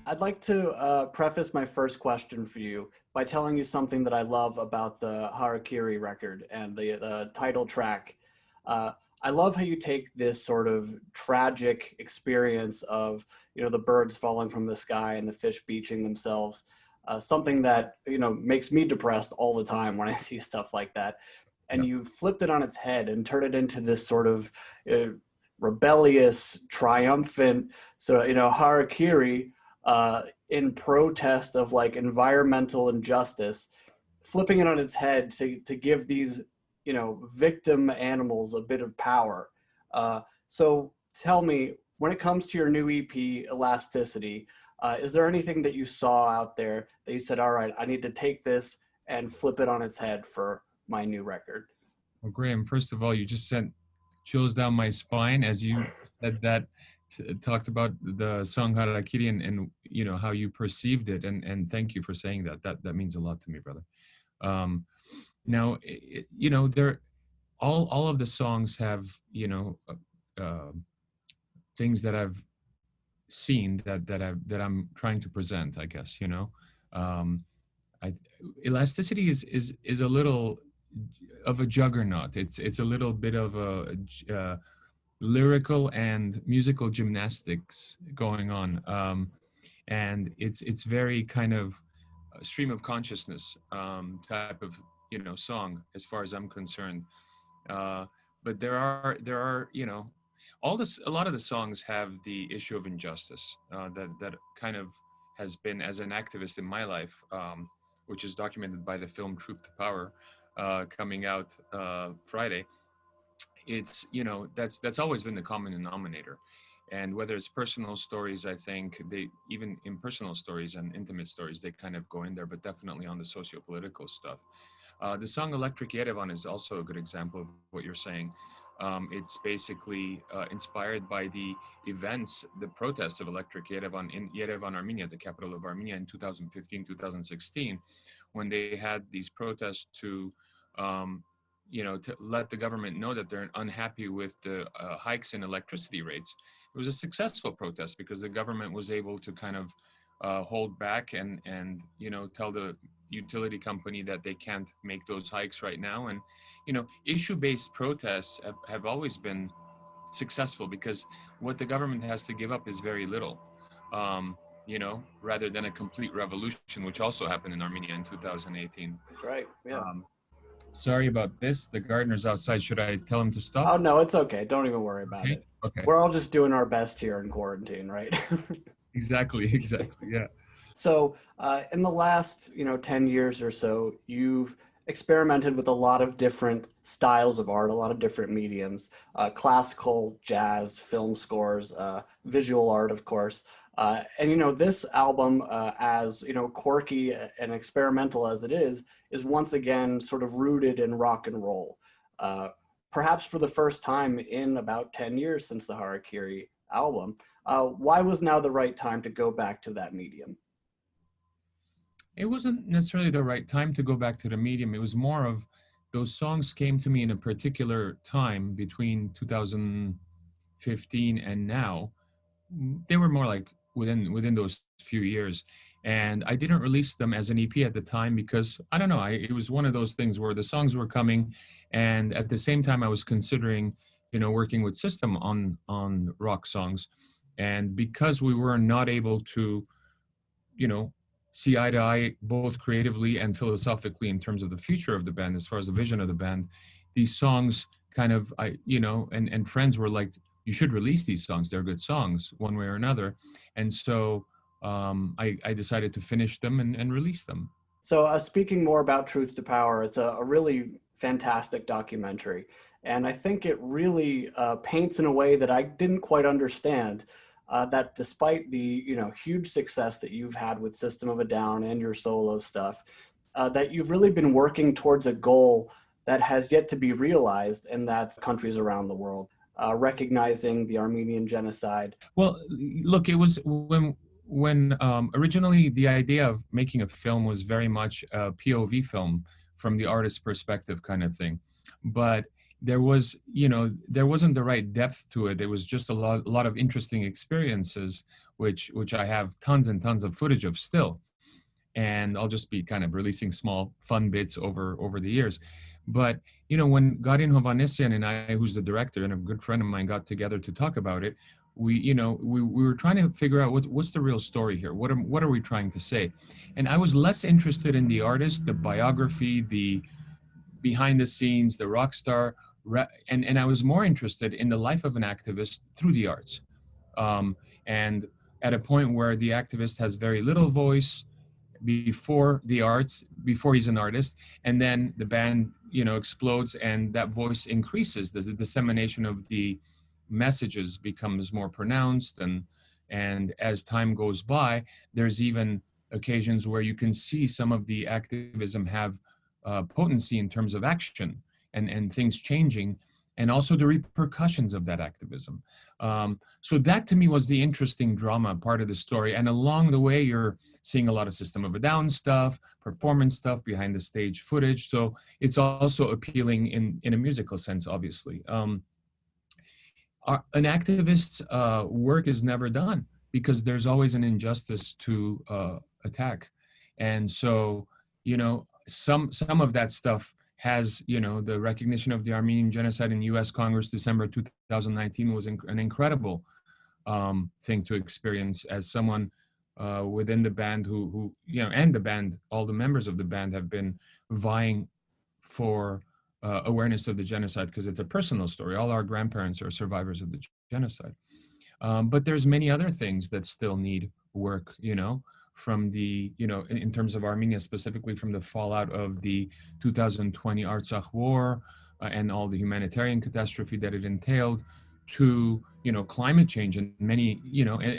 I'd like to preface my first question for you by telling you something that I love about the Harakiri record and the title track. Uh, I love how you take this sort of tragic experience of, the birds falling from the sky and the fish beaching themselves, something that, makes me depressed all the time when I see stuff like that. And you flipped it on its head and turned it into this sort of rebellious, triumphant, so, Harakiri, in protest of like environmental injustice, flipping it on its head to give these, victim animals a bit of power. So tell me, when it comes to your new EP, Elasticity, is there anything that you saw out there that you said, all right, I need to take this and flip it on its head for my new record? Well, Graham, first of all, you just sent chills down my spine as you said that, talked about the song Harakiri and how you perceived it, and thank you for saying that. That means a lot to me, brother. Now, there, all of the songs have things that I've seen that I'm trying to present, I guess. Elasticity is a little of a juggernaut. It's a little bit of a lyrical and musical gymnastics going on, and it's very kind of a stream of consciousness type of song as far as I'm concerned. But there are a lot of the songs have the issue of injustice that kind of has been, as an activist in my life, which is documented by the film Truth to Power, coming out Friday. It's that's always been the common denominator, and whether it's personal stories, I think they, even in personal stories and intimate stories, they kind of go in there, but definitely on the socio-political stuff. The song Electric Yerevan is also a good example of what you're saying. It's basically inspired by the events, the protests of Electric Yerevan in Yerevan, Armenia, the capital of Armenia, in 2015, 2016, when they had these protests to let the government know that they're unhappy with the hikes in electricity rates. It was a successful protest because the government was able to kind of hold back and tell the utility company that they can't make those hikes right now. And issue-based protests have always been successful because what the government has to give up is very little, rather than a complete revolution, which also happened in Armenia in 2018. That's right. Yeah. Sorry about this. The gardener's outside. Should I tell him to stop? Oh, no, it's okay. Don't even worry about it. Okay. We're all just doing our best here in quarantine, right? Exactly. Yeah. So in the last, 10 years or so, you've experimented with a lot of different styles of art, a lot of different mediums, classical, jazz, film scores, visual art, of course. And this album, as quirky and experimental as it is once again sort of rooted in rock and roll. Perhaps for the first time in about 10 years since the Harakiri album. Why was now the right time to go back to that medium? It wasn't necessarily the right time to go back to the medium. It was more of, those songs came to me in a particular time between 2015 and now. They were more like within those few years, and I didn't release them as an EP at the time because I don't know, it was one of those things where the songs were coming, and at the same time I was considering working with System on rock songs, and because we were not able to see eye to eye both creatively and philosophically in terms of the future of the band, as far as the vision of the band, these songs kind of and friends were like, you should release these songs. They're good songs one way or another. And so I decided to finish them and release them. So speaking more about Truth to Power, it's a really fantastic documentary. And I think it really paints in a way that I didn't quite understand, that despite the huge success that you've had with System of a Down and your solo stuff, that you've really been working towards a goal that has yet to be realized, and that's countries around the world. Recognizing the Armenian genocide. Well, look, it was when originally the idea of making a film was very much a POV film from the artist's perspective kind of thing. But there was, there wasn't the right depth to it. It was just a lot of interesting experiences, which I have tons and tons of footage of still. And I'll just be kind of releasing small fun bits over the years. But when Garin Hovhannisyan and I, who's the director and a good friend of mine, got together to talk about it, we were trying to figure out what's the real story here. What are we trying to say? And I was less interested in the artist, the biography, the behind the scenes, the rock star, and I was more interested in the life of an activist through the arts. And at a point where the activist has very little voice before the arts, before he's an artist, and then the band explodes and that voice increases. The dissemination of the messages becomes more pronounced, and as time goes by, there's even occasions where you can see some of the activism have potency in terms of action and things changing, and also the repercussions of that activism. So that to me was the interesting drama part of the story. And along the way, you're seeing a lot of System of a Down stuff, performance stuff, behind the stage footage. So it's also appealing in a musical sense, obviously. An activist's work is never done because there's always an injustice to attack. And so, some of that stuff has, the recognition of the Armenian genocide in U.S. Congress, December 2019, was an incredible thing to experience as someone within the band who and the band, all the members of the band have been vying for awareness of the genocide because it's a personal story. All our grandparents are survivors of the genocide. But there's many other things that still need work, from the, in terms of Armenia, specifically from the fallout of the 2020 Artsakh war and all the humanitarian catastrophe that it entailed, to, climate change and many,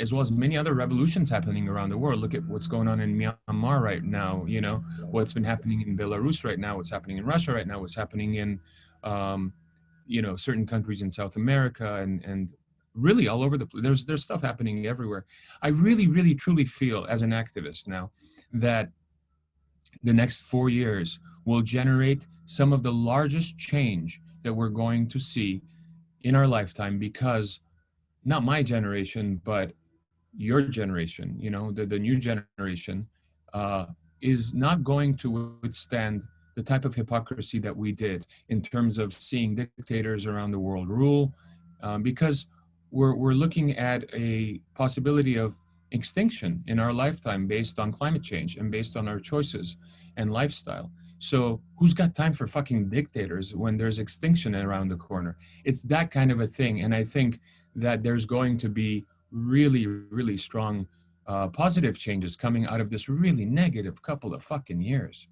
as well as many other revolutions happening around the world. Look at what's going on in Myanmar right now, what's been happening in Belarus right now, what's happening in Russia right now, what's happening in, certain countries in South America, and really all over the place. There's stuff happening everywhere. I really, really, truly feel as an activist now that the next 4 years will generate some of the largest change that we're going to see in our lifetime, because not my generation, but your generation, the new generation, is not going to withstand the type of hypocrisy that we did in terms of seeing dictators around the world rule, because we're looking at a possibility of extinction in our lifetime based on climate change and based on our choices and lifestyle. So who's got time for fucking dictators when there's extinction around the corner? It's that kind of a thing. And I think that there's going to be really, really strong positive changes coming out of this really negative couple of fucking years.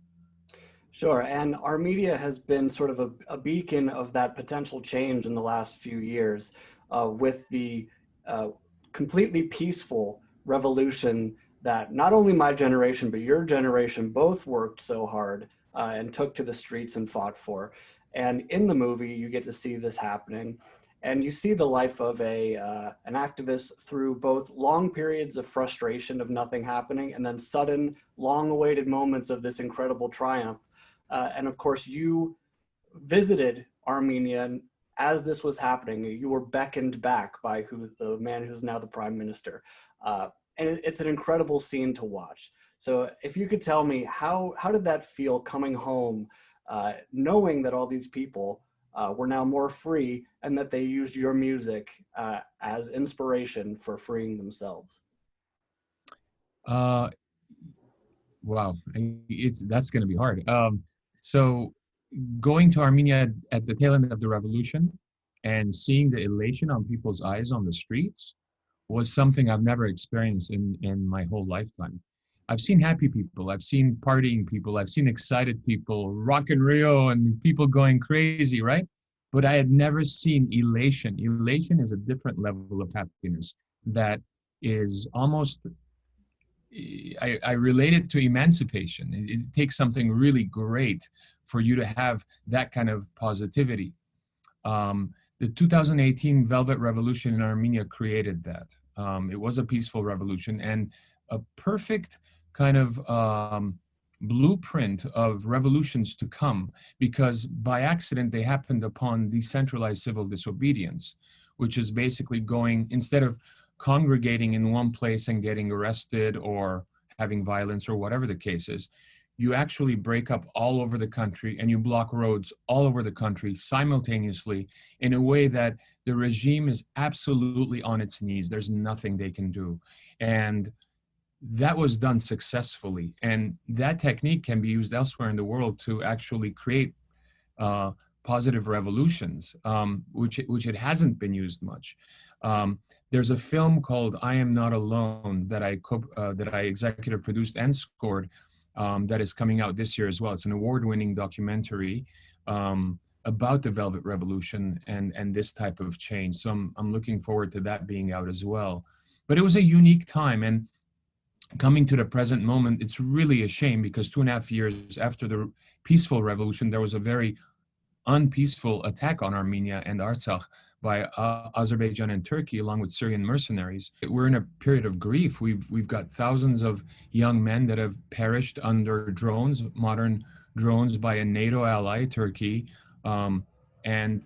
Sure, and our media has been sort of a beacon of that potential change in the last few years, with the completely peaceful revolution that not only my generation, but your generation both worked so hard and took to the streets and fought for. And in the movie, you get to see this happening. And you see the life of an activist through both long periods of frustration of nothing happening and then sudden, long-awaited moments of this incredible triumph. And of course, you visited Armenia as this was happening. You were beckoned back by the man who's now the prime minister. And it's an incredible scene to watch. So if you could tell me, how did that feel coming home, knowing that all these people were now more free and that they used your music as inspiration for freeing themselves? Wow, that's going to be hard. So going to Armenia at the tail end of the revolution and seeing the elation on people's eyes on the streets was something I've never experienced in my whole lifetime. I've seen happy people, I've seen partying people, I've seen excited people, Rock in Rio and people going crazy, right? But I had never seen elation. Elation is a different level of happiness that is almost, I relate it to emancipation. It takes something really great for you to have that kind of positivity. The 2018 Velvet Revolution in Armenia created that. It was a peaceful revolution and a perfect kind of blueprint of revolutions to come, because by accident they happened upon decentralized civil disobedience, which is basically going, instead of congregating in one place and getting arrested or having violence or whatever the case is, you actually break up all over the country and you block roads all over the country simultaneously in a way that the regime is absolutely on its knees. There's nothing they can do. And that was done successfully. And that technique can be used elsewhere in the world to actually create uh, positive revolutions, which it hasn't been used much. There's a film called "I Am Not Alone" that I executive produced and scored, that is coming out this year as well. It's an award-winning documentary about the Velvet Revolution and this type of change. So I'm looking forward to that being out as well. But it was a unique time, and coming to the present moment, it's really a shame because 2.5 years after the peaceful revolution, there was a very unpeaceful attack on Armenia and Artsakh by Azerbaijan and Turkey, along with Syrian mercenaries. We're in a period of grief. We've got thousands of young men that have perished under drones, modern drones by a NATO ally, Turkey, and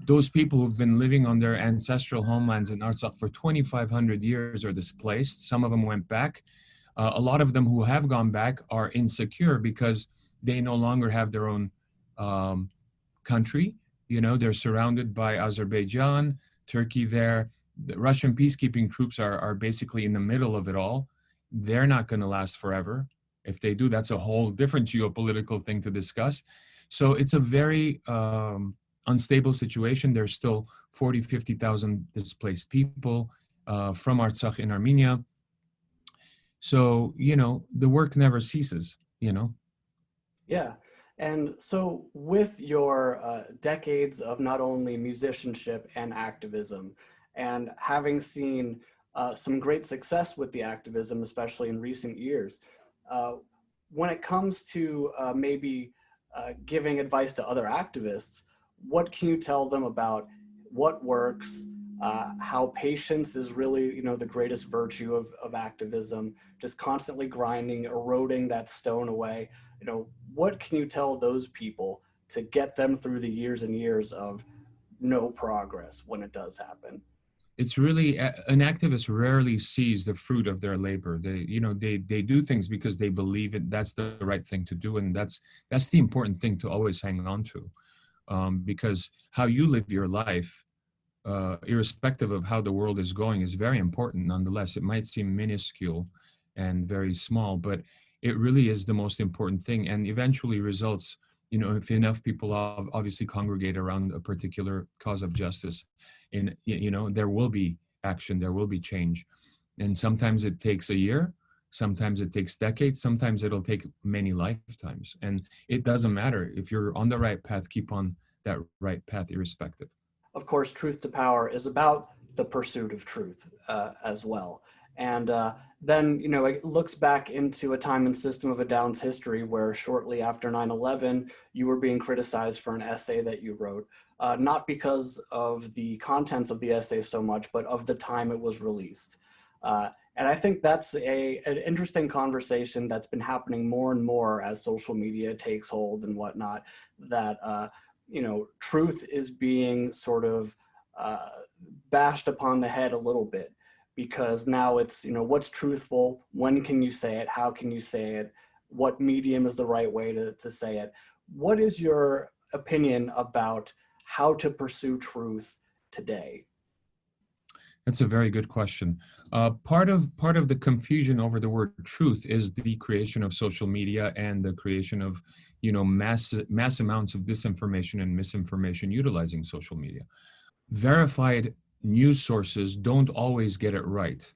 those people who've been living on their ancestral homelands in Artsakh for 2,500 years are displaced. Some of them went back. A lot of them who have gone back are insecure because they no longer have their own country. They're surrounded by Azerbaijan, Turkey there. The Russian peacekeeping troops are basically in the middle of it all. They're not going to last forever. If they do, that's a whole different geopolitical thing to discuss. So it's a very unstable situation. There's still 40, 50,000 displaced people from Artsakh in Armenia. So, the work never ceases, Yeah. And so with your decades of not only musicianship and activism, and having seen some great success with the activism, especially in recent years, when it comes to maybe giving advice to other activists, what can you tell them about what works, how patience is really, the greatest virtue of activism, just constantly grinding, eroding that stone away? What can you tell those people to get them through the years and years of no progress when it does happen? It's really, an activist rarely sees the fruit of their labor. They do things because they believe that's the right thing to do, and that's the important thing to always hang on to, because how you live your life, irrespective of how the world is going, is very important nonetheless. It might seem minuscule and very small, but it really is the most important thing, and eventually results, if enough people obviously congregate around a particular cause of justice, there will be action, there will be change. And sometimes it takes a year, sometimes it takes decades, sometimes it'll take many lifetimes. And it doesn't matter. If you're on the right path, keep on that right path irrespective. Of course, Truth to Power is about the pursuit of truth as well. And then, it looks back into a time and system of a Down's history where shortly after 9/11, you were being criticized for an essay that you wrote, not because of the contents of the essay so much, but of the time it was released. And I think that's an interesting conversation that's been happening more and more as social media takes hold and whatnot, that, truth is being sort of bashed upon the head a little bit, because now it's, what's truthful, when can you say it, how can you say it, what medium is the right way to say it. What is your opinion about how to pursue truth today? That's a very good question. Part of the confusion over the word truth is the creation of social media and the creation of, mass amounts of disinformation and misinformation utilizing social media. Verified news sources don't always get it right,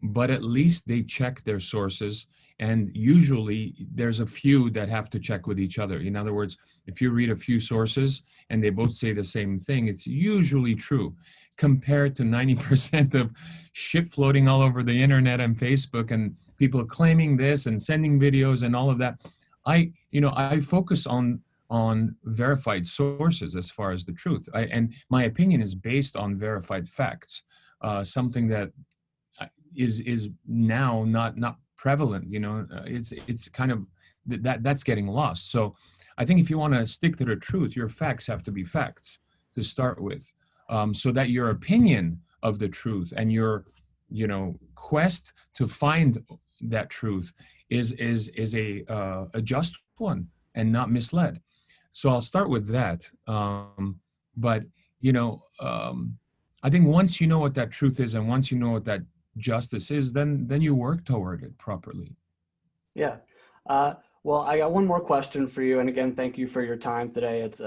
but at least they check their sources. And usually there's a few that have to check with each other. In other words, if you read a few sources and they both say the same thing, it's usually true, compared to 90% of shit floating all over the internet and Facebook and people claiming this and sending videos and all of that. I focus on verified sources as far as the truth. And my opinion is based on verified facts, something that is now not prevalent. You know, it's kind of that's getting lost. So I think if you want to stick to the truth, your facts have to be facts to start with, so that your opinion of the truth and your, you know, quest to find that truth is a just one and not misled. So I'll start with that. But you know, I think once you know what that truth is, and once you know what that justice is, then you work toward it properly. Yeah. Well, I got one more question for you. And again, thank you for your time today. It's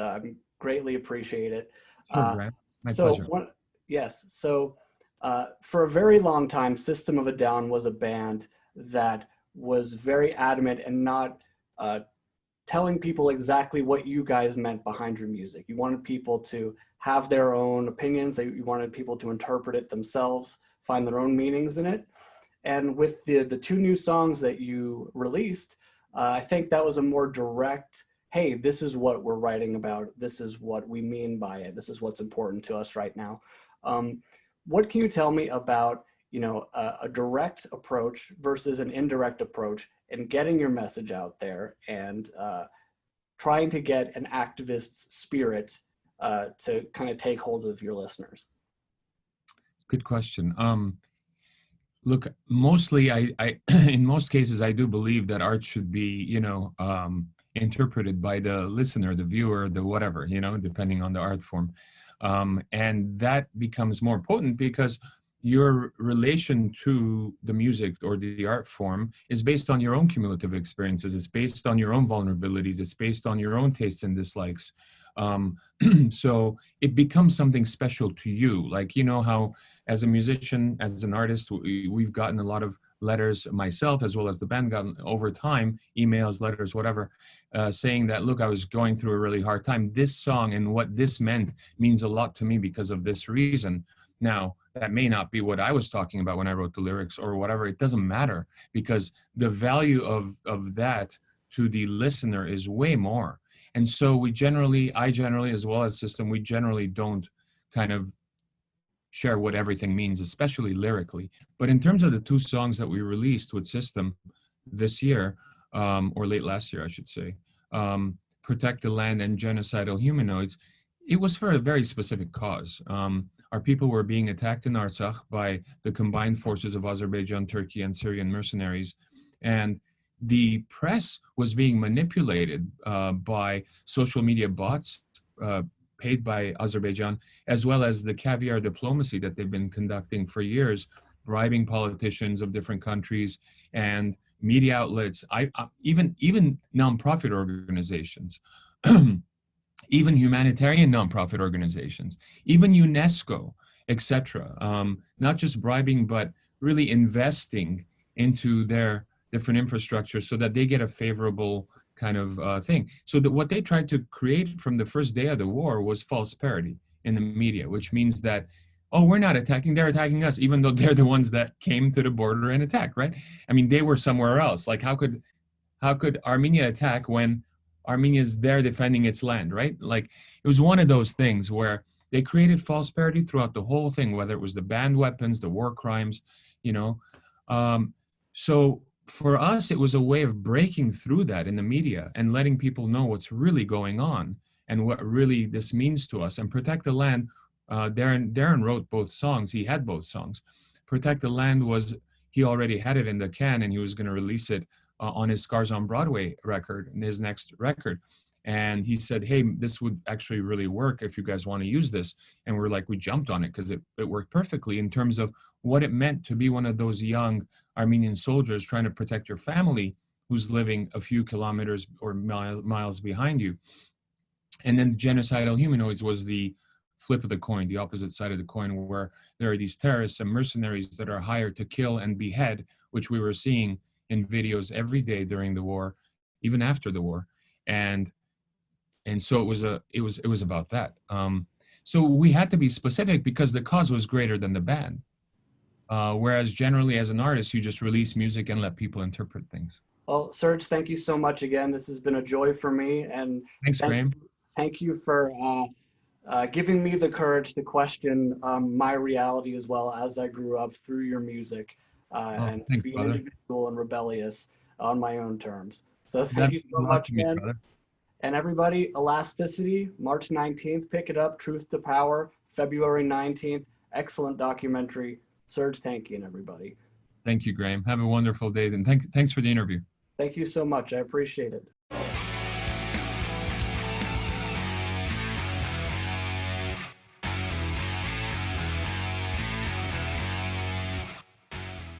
greatly appreciate it. Sure, Uh, Grant. My so pleasure. one, yes. So for a very long time, System of a Down was a band that was very adamant and not telling people exactly what you guys meant behind your music. You wanted people to have their own opinions. You wanted people to interpret it themselves, find their own meanings in it. And with the two new songs that you released, I think that was a more direct, hey, this is what we're writing about. This is what we mean by it. This is what's important to us right now. What can you tell me about, you know, a direct approach versus an indirect approach in getting your message out there and trying to get an activist's spirit to kind of take hold of your listeners? Good question. Look, mostly I in most cases I do believe that art should be, you know, interpreted by the listener, the viewer, the whatever, you know, depending on the art form. And that becomes more potent because your relation to the music or the art form is based on your own cumulative experiences. It's based on your own vulnerabilities. It's based on your own tastes and dislikes. Um, so it becomes something special to you. Like, you know, how as a musician, as an artist, we've gotten a lot of letters, myself as well as the band, gotten over time, emails, letters, whatever, saying that, look, I was going through a really hard time. This song and what this meant means a lot to me because of this reason. Now, that may not be what I was talking about when I wrote the lyrics or whatever. It doesn't matter, because the value of that to the listener is way more. And so I generally, as well as System, we generally don't kind of share what everything means, especially lyrically. But in terms of the two songs that we released with System this year, or late last year, I should say, Protect the Land and Genocidal Humanoids, it was for a very specific cause. Our people were being attacked in Artsakh by the combined forces of Azerbaijan, Turkey, and Syrian mercenaries. And the press was being manipulated by social media bots paid by Azerbaijan, as well as the caviar diplomacy that they've been conducting for years, bribing politicians of different countries and media outlets, even nonprofit organizations, even humanitarian nonprofit organizations, even UNESCO, etc. Not just bribing, but really investing into their different infrastructure so that they get a favorable kind of thing. So that what they tried to create from the first day of the war was false parity in the media, which means that, oh, we're not attacking, they're attacking us, even though they're the ones that came to the border and attacked, right? I mean, they were somewhere else. Like, how could Armenia attack when Armenia is there defending its land, right? Like, it was one of those things where they created false parity throughout the whole thing, whether it was the banned weapons, the war crimes, you know. So for us, it was a way of breaking through that in the media and letting people know what's really going on and what really this means to us. And Protect the Land, Darren wrote both songs. He had both songs. Protect the Land was, he already had it in the can and he was going to release it on his Scars on Broadway record, in his next record. And he said, hey, this would actually really work if you guys want to use this. And we're like, we jumped on it because it worked perfectly in terms of what it meant to be one of those young Armenian soldiers trying to protect your family who's living a few kilometers or miles behind you. And then Genocidal Humanoids was the flip of the coin, the opposite side of the coin, where there are these terrorists and mercenaries that are hired to kill and behead, which we were seeing in videos every day during the war, even after the war. And so it was about that. So we had to be specific because the cause was greater than the band. Whereas generally as an artist, you just release music and let people interpret things. Well, Serj, thank you so much again. This has been a joy for me, and Thanks, Graham. thank you for giving me the courage to question my reality as well as I grew up through your music. Oh, and to thanks, be an brother. individual and rebellious on my own terms. So That thank you means so a lot much, to me, man. brother. And everybody, Elasticity, March 19th, pick it up. Truth to Power, February 19th. Excellent documentary. Serj Tankian, everybody. Thank you, Graham. Have a wonderful day. Then thanks for the interview. Thank you so much. I appreciate it.